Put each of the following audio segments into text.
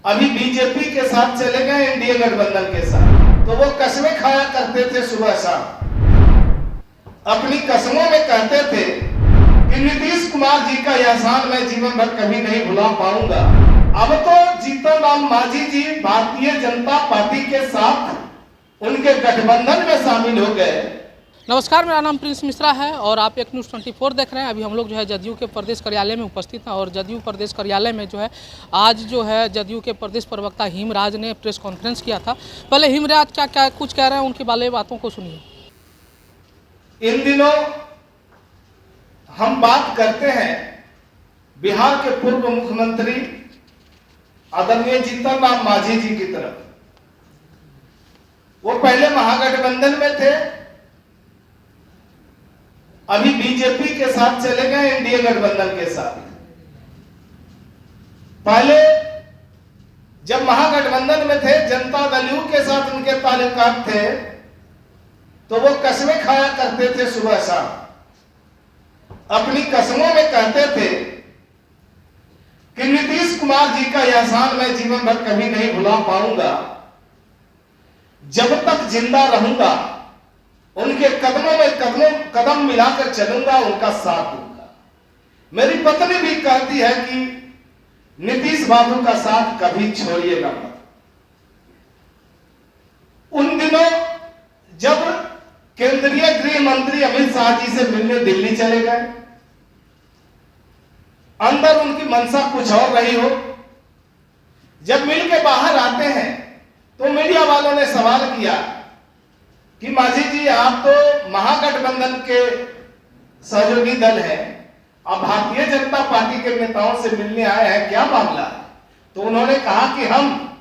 अभी बीजेपी के साथ चले गए, एनडीए गठबंधन के साथ। तो वो कसमें खाया करते थे सुबह शाम, अपनी कसमों में कहते थे कि नीतीश कुमार जी का एहसान मैं जीवन भर कभी नहीं भुला पाऊंगा। अब तो जीतन राम मांझी जी भारतीय जनता पार्टी के साथ उनके गठबंधन में शामिल हो गए। नमस्कार, मेरा नाम प्रिंस मिश्रा है और आप एक न्यूज़ 24 देख रहे हैं। अभी हम लोग जो है जदयू के प्रदेश कार्यालय में उपस्थित हैं और जदयू प्रदेश कार्यालय में जो है आज जो है जदयू के प्रदेश प्रवक्ता हिमराज ने प्रेस कॉन्फ्रेंस किया था। पहले हिमराज क्या कुछ कह रहे हैं, उनके बारे बातों को सुनिए। इन दिनों हम बात करते हैं बिहार के पूर्व मुख्यमंत्री आदरणीय जीतन राम मांझी जी की तरफ। वो पहले महागठबंधन में थे, अभी बीजेपी के साथ चले गए, एनडीए गठबंधन के साथ। पहले जब महागठबंधन में थे, जनता दल यू के साथ उनके ताल्लुकात थे, तो वो कसमें खाया करते थे सुबह शाम, अपनी कसमों में कहते थे कि नीतीश कुमार जी का एहसान मैं जीवन भर कभी नहीं भुला पाऊंगा। जब तक जिंदा रहूंगा उनके कदमों में कदम मिलाकर चलूंगा, उनका साथ दूंगा। मेरी पत्नी भी कहती है कि नीतीश बाबू का साथ कभी छोड़िएगा मत। उन दिनों जब केंद्रीय गृह मंत्री अमित शाह जी से मिलने दिल्ली चले गए, अंदर उनकी मंशा कुछ और रही हो। जब मिल के बाहर आते हैं तो मीडिया वालों ने सवाल किया कि मांझी जी, आप तो महागठबंधन के सहयोगी दल हैं, अब भारतीय जनता पार्टी के नेताओं से मिलने आए हैं, क्या मामला है? तो उन्होंने कहा कि हम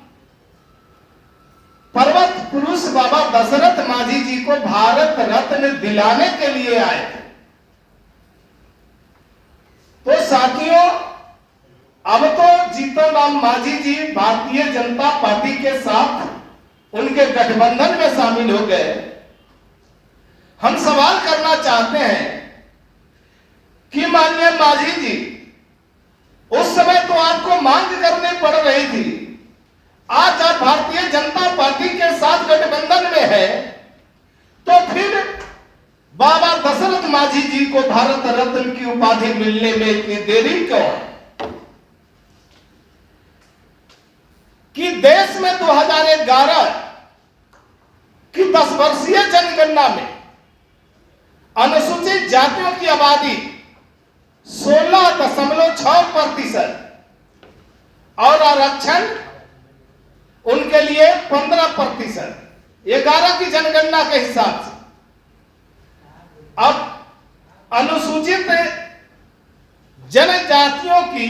पर्वत पुरुष बाबा दशरथ मांझी जी को भारत रत्न दिलाने के लिए आए थे। तो साथियों, अब तो जीतन राम मांझी जी भारतीय जनता पार्टी के साथ उनके गठबंधन में शामिल हो गए। हम सवाल करना चाहते हैं कि माननीय मांझी जी, उस समय तो आपको मांग करनी पड़ रही थी, आज आप भारतीय जनता पार्टी के साथ गठबंधन में है, तो फिर बाबा दशरथ मांझी जी को भारत रत्न की उपाधि मिलने में इतनी देरी क्यों है? कि देश में 2011 की 10 वर्षीय जनगणना में अनुसूचित जातियों की आबादी 16.6% और आरक्षण उनके लिए 15%, 11 की जनगणना के हिसाब से। अब अनुसूचित जनजातियों की,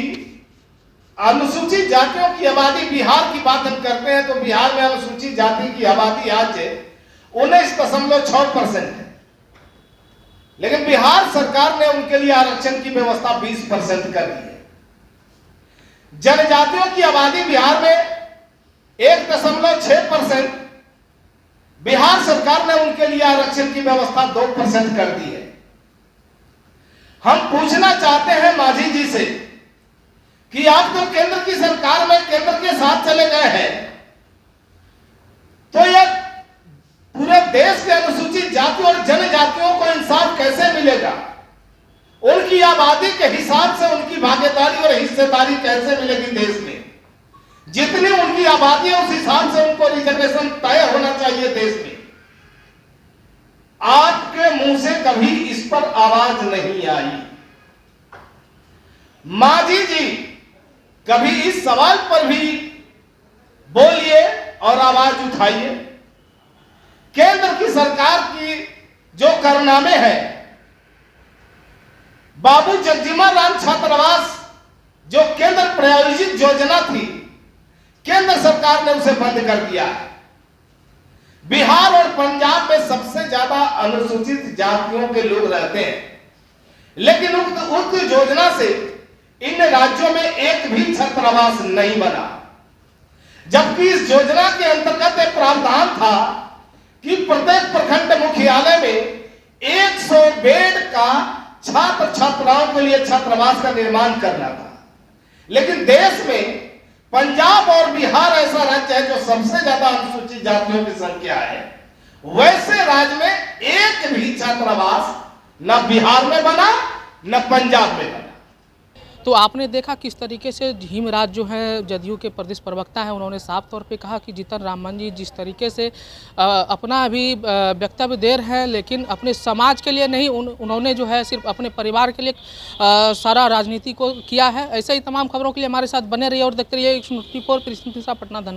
अनुसूचित जातियों की आबादी, बिहार की बात हम करते हैं तो बिहार में अनुसूचित जाति की आबादी आज 19.6% है, लेकिन बिहार सरकार ने उनके लिए आरक्षण की व्यवस्था 20% कर दी है। जनजातियों की आबादी बिहार में 1.6%, बिहार सरकार ने उनके लिए आरक्षण की व्यवस्था 2% कर दी है। हम पूछना चाहते हैं मांझी जी से कि आप तो केंद्र की सरकार में केंद्र के साथ चले गए हैं, तो यह पूरे देश के अनुसूचित जाति और जनजातियों को इंसाफ कैसे मिलेगा? उनकी आबादी के हिसाब से उनकी भागीदारी और हिस्सेदारी कैसे मिलेगी देश में? जितनी उनकी आबादी है उस हिसाब से उनको रिजर्वेशन तय होना चाहिए देश में। आपके मुंह से कभी इस पर आवाज नहीं आई। मांझी जी, कभी इस सवाल पर भी बोलिए और आवाज उठाइए। केंद्र की सरकार की जो कारनामे हैं, बाबू जगजीवन राम छात्रावास जो केंद्र प्रायोजित योजना थी, केंद्र सरकार ने उसे बंद कर दिया। बिहार और पंजाब में सबसे ज्यादा अनुसूचित जातियों के लोग रहते हैं, लेकिन उक्त योजना से इन राज्यों में एक भी छात्रावास नहीं बना, जबकि इस योजना के अंतर्गत एक प्रावधान था कि प्रत्येक प्रखंड मुख्यालय में 100 बेड का छात्र छात्राओं के लिए छात्रावास का निर्माण करना था। लेकिन देश में पंजाब और बिहार ऐसा राज्य है जो सबसे ज्यादा अनुसूचित जातियों की संख्या है, वैसे राज्य में एक भी छात्रावास न बिहार में बना न पंजाब में बना। तो आपने देखा किस तरीके से हिमराज जो है जदयू के प्रदेश प्रवक्ता हैं, उन्होंने साफ तौर पे कहा कि जीतन राम मांझी जिस तरीके से अपना अभी वक्तव्य दे रहे हैं, लेकिन अपने समाज के लिए नहीं, उन्होंने जो है सिर्फ अपने परिवार के लिए सारा राजनीति को किया है। ऐसे ही तमाम खबरों के लिए हमारे साथ बने रहिए और देखते रहिए 124 पटना। धन्यवाद।